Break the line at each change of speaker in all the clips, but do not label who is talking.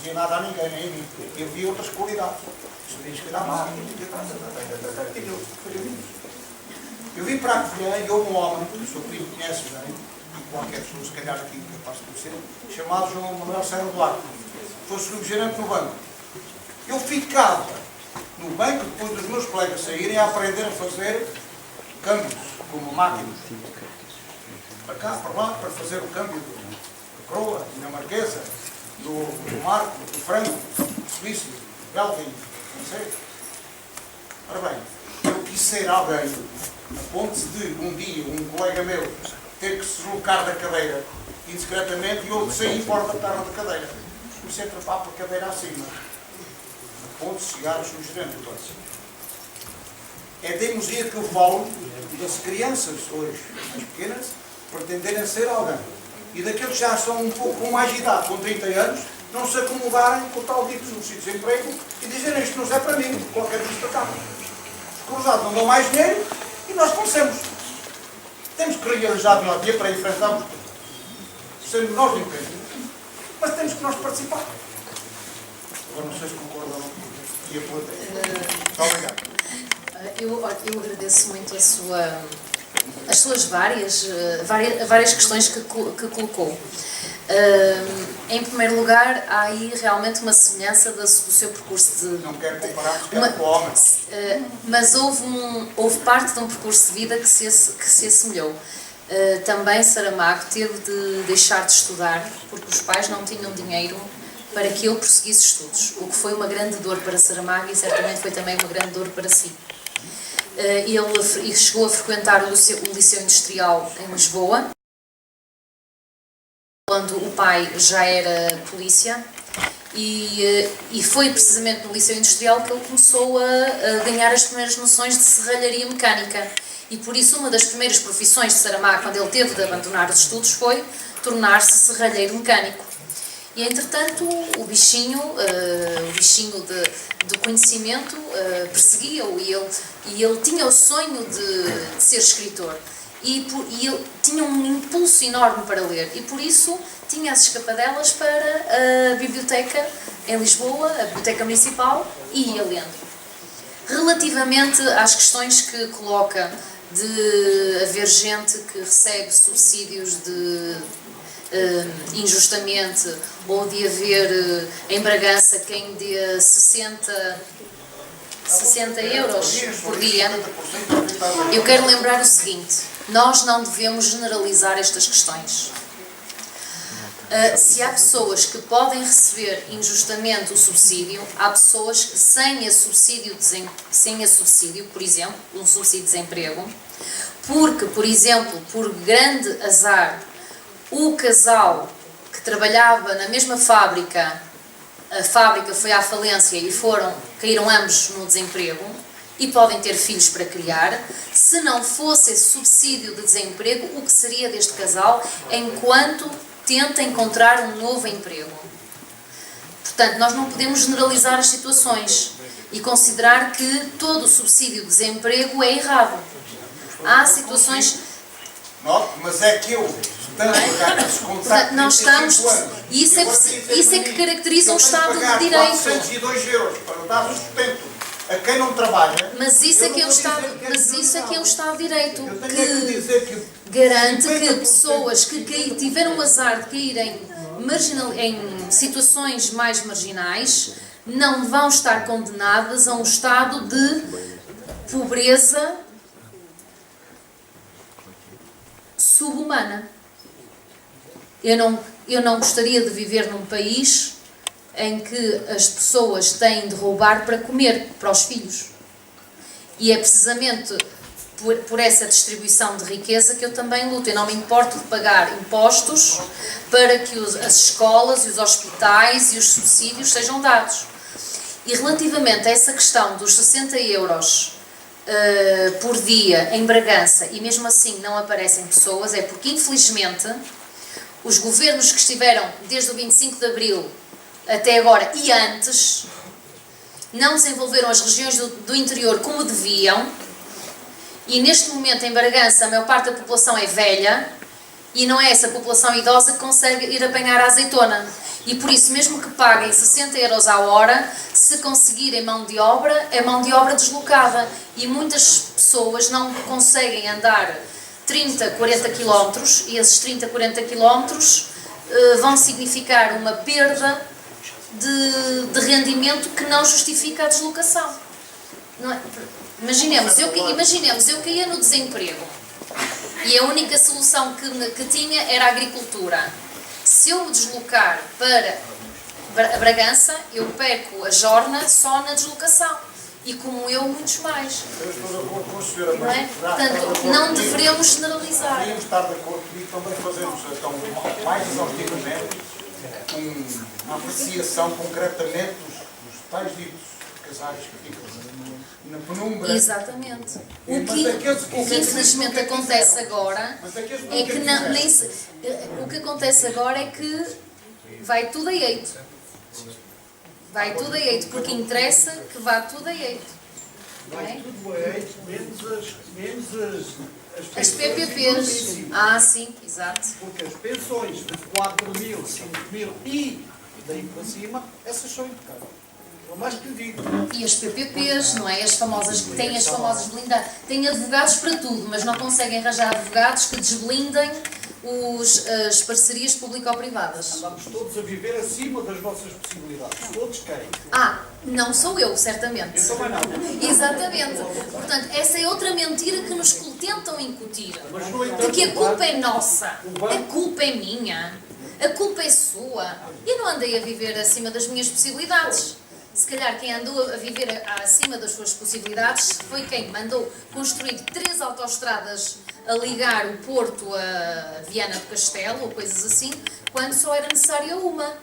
dizia nada a ninguém, nem a mim. Eu vi outras qualidades. Se calhar mais. Eu vim para a Covilhã e houve um homem, que o seu primo conhece bem, e qualquer pessoa, se calhar aqui capaz de conhecer, chamado João Manuel Serra Duarte. Foi subgerente no banco. Eu ficava no banco depois dos meus colegas saírem a aprender a fazer câmbios, como máquinas. Para cá, para lá, para fazer o câmbio do Croa, dinamarquesa, do Marco, do Franco, do Suíço, do Belga, não sei. Ora bem, eu quis ser alguém, a ponto de um dia um colega meu ter que se deslocar da cadeira indiscretamente e eu saí fora da perna da cadeira. Comecei a trepar para a cadeira acima, a ponto de chegar ao subgerente. É teimosia que eu falo das crianças hoje, as pequenas, pretenderem ser alguém. E daqueles que já são um pouco com mais idade, com 30 anos, não se acomodarem com o tal dito subsídio de desemprego e dizerem isto não é para mim, qualquer vez para cá. Os cruzados não dão mais dinheiro e nós conhecemos. Temos que realizar de um dia para enfrentarmos tudo. Sendo nós de empresa. Mas temos que nós participar. Agora não sei se concordam ou não. E a plateia. Muito obrigado.
Eu agradeço muito as suas várias questões que colocou. Em primeiro lugar, há aí realmente uma semelhança do seu percurso de...
Não quero comparar com o homem.
Mas houve parte de um percurso de vida que se assemelhou. Também Saramago teve de deixar de estudar porque os pais não tinham dinheiro para que ele prosseguisse estudos, o que foi uma grande dor para Saramago e certamente foi também uma grande dor para si. Ele chegou a frequentar o Liceu Industrial em Lisboa, quando o pai já era polícia, e foi precisamente no Liceu Industrial que ele começou a ganhar as primeiras noções de serralharia mecânica. E por isso uma das primeiras profissões de Saramago, quando ele teve de abandonar os estudos, foi tornar-se serralheiro mecânico. E entretanto o bichinho do conhecimento perseguia-o e ele tinha o sonho de ser escritor. E ele tinha um impulso enorme para ler e por isso tinha as escapadelas para a biblioteca em Lisboa, a biblioteca municipal, e ia lendo. Relativamente às questões que coloca de haver gente que recebe subsídios injustamente ou de haver em Bragança quem dê 60 euros por dia, eu quero lembrar o seguinte: nós não devemos generalizar estas questões. Se há pessoas que podem receber injustamente o subsídio, há pessoas que sem a subsídio, por exemplo, um subsídio de desemprego, porque, por exemplo, por grande azar, o casal que trabalhava na mesma fábrica, a fábrica foi à falência e caíram ambos no desemprego e podem ter filhos para criar. Se não fosse esse subsídio de desemprego, o que seria deste casal enquanto tenta encontrar um novo emprego? Portanto, nós não podemos generalizar as situações e considerar que todo o subsídio de desemprego é errado. Há situações...
Mas é que eu...
Não estamos, isso é que caracteriza um Estado de Direito.
402 euros para dar sustento a quem não trabalha.
Mas isso é que é o Estado de Direito, que garante que pessoas que tiveram o azar de cair em situações mais marginais não vão estar condenadas a um estado de pobreza subhumana. Eu não gostaria de viver num país em que as pessoas têm de roubar para comer para os filhos. E é precisamente por essa distribuição de riqueza que eu também luto. Eu não me importo de pagar impostos para que as escolas e os hospitais e os subsídios sejam dados. E relativamente a essa questão dos 60 euros por dia em Bragança, e mesmo assim não aparecem pessoas, é porque infelizmente os governos que estiveram desde o 25 de Abril até agora e antes não desenvolveram as regiões do interior como deviam, e neste momento em Bragança a maior parte da população é velha e não é essa população idosa que consegue ir apanhar a azeitona. E por isso, mesmo que paguem 60 euros à hora, se conseguirem mão de obra, é mão de obra deslocada. E muitas pessoas não conseguem andar 30, 40 km e esses 30, 40 km vão significar uma perda de rendimento que não justifica a deslocação. Não é? Imaginemos, eu caía no desemprego e a única solução que tinha era a agricultura. Se eu me deslocar para Bragança, eu perco a jorna só na deslocação. E como eu, muitos mais.
Eu estou de acordo com a senhora,
Não é? Portanto, não deveremos generalizar.
Deveríamos estar de acordo comigo também fazermos então, mais exaustivamente uma apreciação concretamente dos tais ditos casais que ficam na penumbra.
Exatamente. O que infelizmente acontece agora é que o que acontece agora é que vai tudo a eito. Vai tudo a eito, porque interessa que vá tudo a eito.
Vai tudo a eito, menos
As PPPs. Ah, sim, exato.
Porque as pensões de 4.000, 5.000 e daí para cima, essas são impecáveis. Por mais que lhe digo.
E as PPPs, não é? As famosas, que têm as famosas blindadas. Têm advogados para tudo, mas não conseguem arranjar advogados que desblindem as parcerias público-privadas.
Andamos todos a viver acima das nossas possibilidades. Todos querem.
Ah, não sou eu, certamente.
Eu também não.
Exatamente. Portanto, essa é outra mentira que nos tentam incutir.
Mas, no entanto,
De que a culpa é nossa, a culpa é minha, a culpa é sua. Eu não andei a viver acima das minhas possibilidades. Se calhar quem andou a viver acima das suas possibilidades foi quem mandou construir 3 autoestradas a ligar o Porto a Viana do Castelo, ou coisas assim, quando só era necessária uma.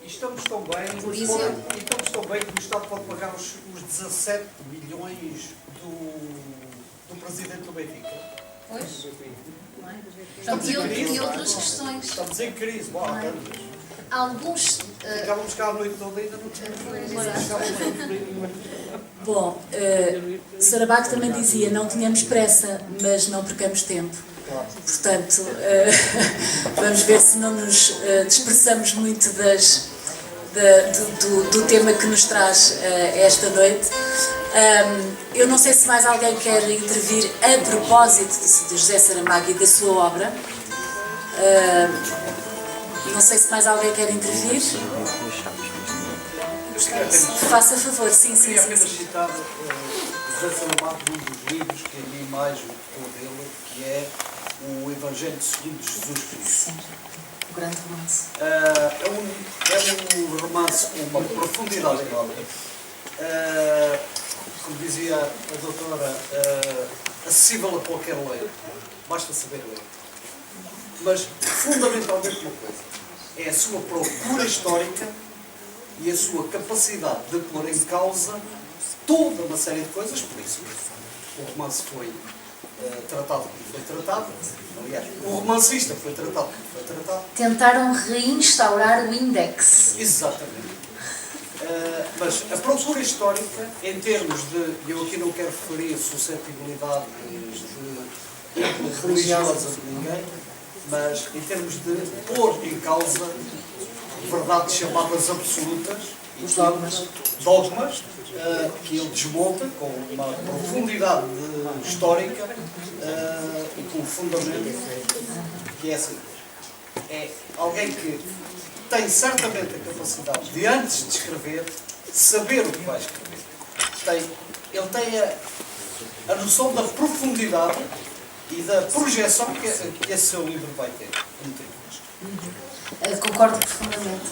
E estamos tão bem,
Por exemplo.
e estamos tão bem que o Estado pode pagar os 17 milhões do presidente do Benfica.
Pois? Não é? Portanto, e outras questões.
Estamos em crise. Bom,
Alguns.
ficávamos cá a noite toda ainda não tínhamos.
Bom, Sarabaco também dizia, não tínhamos pressa, mas não percamos tempo. Portanto, vamos ver se não nos dispersamos muito do tema que nos traz esta noite. Eu não sei se mais alguém quer intervir a propósito de José Saramago e da sua obra. Não sei se mais alguém quer intervir. Faça favor, sim.
Queria apenas citar José Saramago num dos livros que a mim mais gostou dele, que é o Evangelho segundo Jesus Cristo.
O grande romance.
É um romance com uma profundidade enorme. Como dizia a doutora, acessível a qualquer leitor. Basta saber ler. Mas, fundamentalmente, uma coisa. É a sua procura histórica e a sua capacidade de pôr em causa toda uma série de coisas. Por isso, o romance foi tratado como foi tratado. Aliás, o romancista foi tratado como foi tratado.
Tentaram reinstaurar o índex.
Exatamente. Mas a procura histórica, em termos de, eu aqui não quero referir suscetibilidades religiosas de ninguém, mas em termos de pôr em causa verdades chamadas absolutas, os dogmas que ele desmonta com uma profundidade histórica e com um fundamento que é assim. É alguém que tem certamente a capacidade de, antes de escrever, saber o que vai escrever. Ele tem a noção da profundidade e da projeção que esse seu livro vai ter.
Concordo profundamente,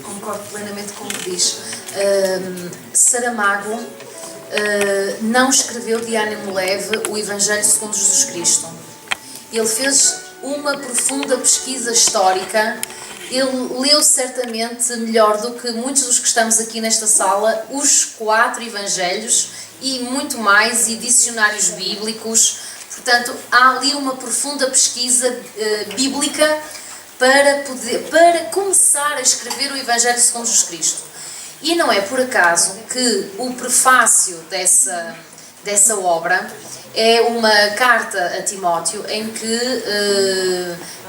concordo plenamente com o que diz. Saramago não escreveu de ânimo leve o Evangelho segundo Jesus Cristo. Ele fez uma profunda pesquisa histórica. Ele leu certamente melhor do que muitos dos que estamos aqui nesta sala os 4 Evangelhos e muito mais, e dicionários bíblicos. Portanto, há ali uma profunda pesquisa bíblica para começar a escrever o Evangelho segundo Jesus Cristo. E não é por acaso que o prefácio dessa obra é uma carta a Timóteo em que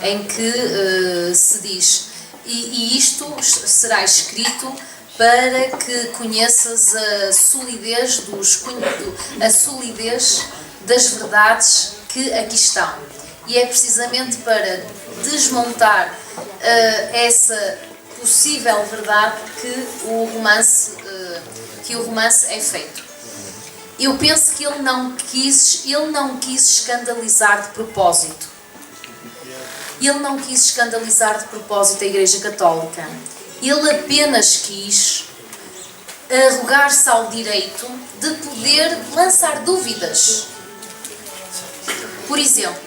em que se diz: e isto será escrito para que conheças a solidez das verdades que aqui estão. E é precisamente para desmontar essa possível verdade que o romance é feito. Eu penso que ele não quis escandalizar de propósito. Ele não quis escandalizar de propósito a Igreja Católica. Ele apenas quis arrogar-se ao direito de poder lançar dúvidas. Por exemplo,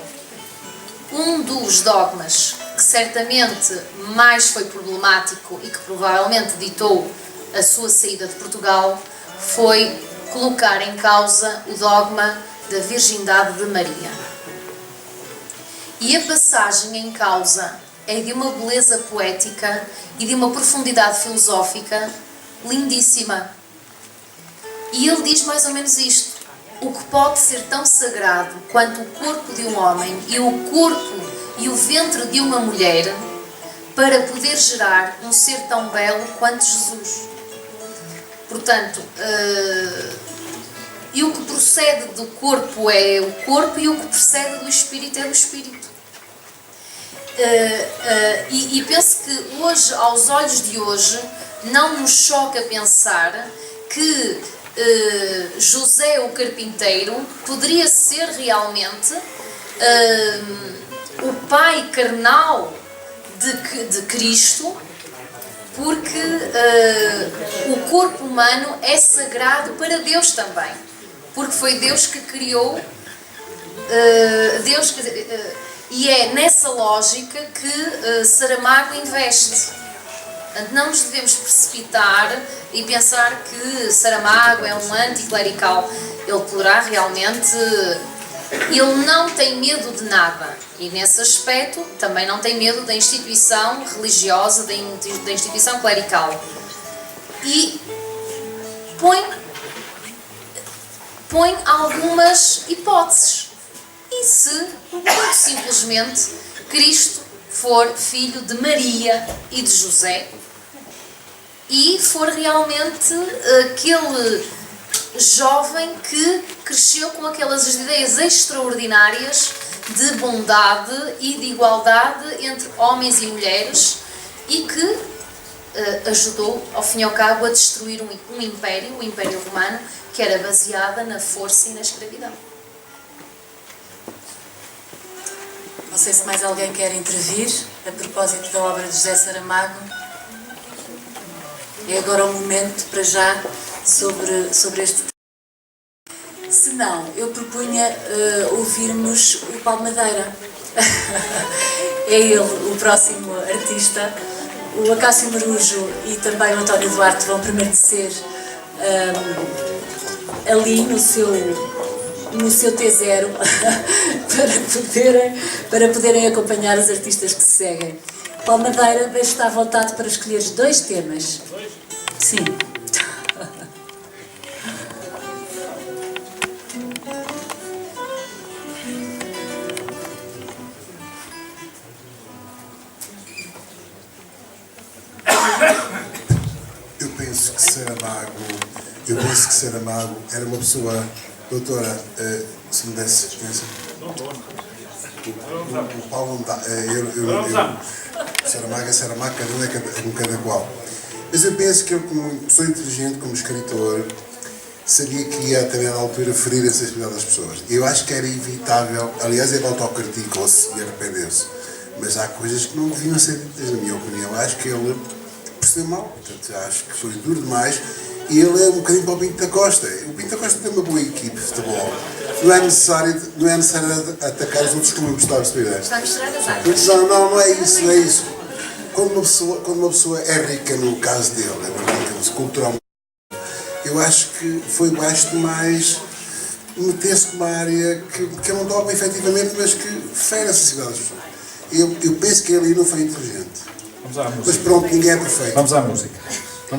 um dos dogmas que certamente mais foi problemático e que provavelmente ditou a sua saída de Portugal foi colocar em causa o dogma da virgindade de Maria. E a passagem em causa é de uma beleza poética e de uma profundidade filosófica lindíssima. E ele diz mais ou menos isto: o que pode ser tão sagrado quanto o corpo de um homem e o corpo e o ventre de uma mulher para poder gerar um ser tão belo quanto Jesus. Portanto, e o que procede do corpo é o corpo e o que procede do espírito é o espírito. E penso que hoje, aos olhos de hoje, não nos choca pensar que José o carpinteiro poderia ser realmente o pai carnal de Cristo, porque o corpo humano é sagrado para Deus também, porque foi Deus que criou, e é nessa lógica que Saramago investe. Portanto, não nos devemos precipitar e pensar que Saramago é um anticlerical. Ele poderá realmente... Ele não tem medo de nada. E nesse aspecto também não tem medo da instituição religiosa, da instituição clerical. E põe algumas hipóteses. E se, muito simplesmente, Cristo for filho de Maria e de José, e for realmente aquele jovem que cresceu com aquelas ideias extraordinárias de bondade e de igualdade entre homens e mulheres, e que ajudou, ao fim e ao cabo, a destruir um império, o Império Romano, que era baseada na força e na escravidão.
Não sei se mais alguém quer intervir a propósito da obra de José Saramago. É agora o momento, para já, sobre este tema. Se não, eu propunha ouvirmos o Paulo Madeira. É ele o próximo artista. O Acácio Marujo e também o António Duarte vão permanecer ali no seu T0 para poderem acompanhar os artistas que se seguem. Paulo Madeira, deixe-te à vontade para escolheres 2 temas. Sim.
Eu penso que Saramago era uma pessoa... Doutora, se me desse licença. O Paulo não dá. Saramago, cada um é cada qual. Mas eu penso que ele, como pessoa inteligente, como escritor, sabia que ia também à altura ferir a sensibilidade das pessoas. Eu acho que era evitável, aliás, ele autocriticou-se e arrependeu-se. Mas há coisas que não deviam ser ditas, na minha opinião. Acho que ele percebeu mal, portanto, acho que foi duro demais. E ele é um bocadinho para o Pinto da Costa. O Pinto da Costa tem uma boa equipe de futebol. Não é necessário atacar os outros como eu gostava de perceber.
Está a misturar as águas.
Não é isso. Quando uma pessoa é rica, no caso dele, é rica culturalmente, eu acho que foi baixo demais meter-se numa área que é um dogma efetivamente, mas que fere a sensibilidade das pessoas. Eu penso que ele não foi inteligente.
Vamos à música.
Mas pronto, ninguém é perfeito.
Vamos à música.
É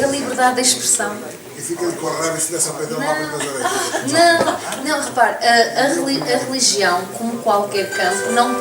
a liberdade de expressão.
e fica com a raiva se desse a peito mal das orelhas.
Não, repare, a religião, como qualquer campo, não pode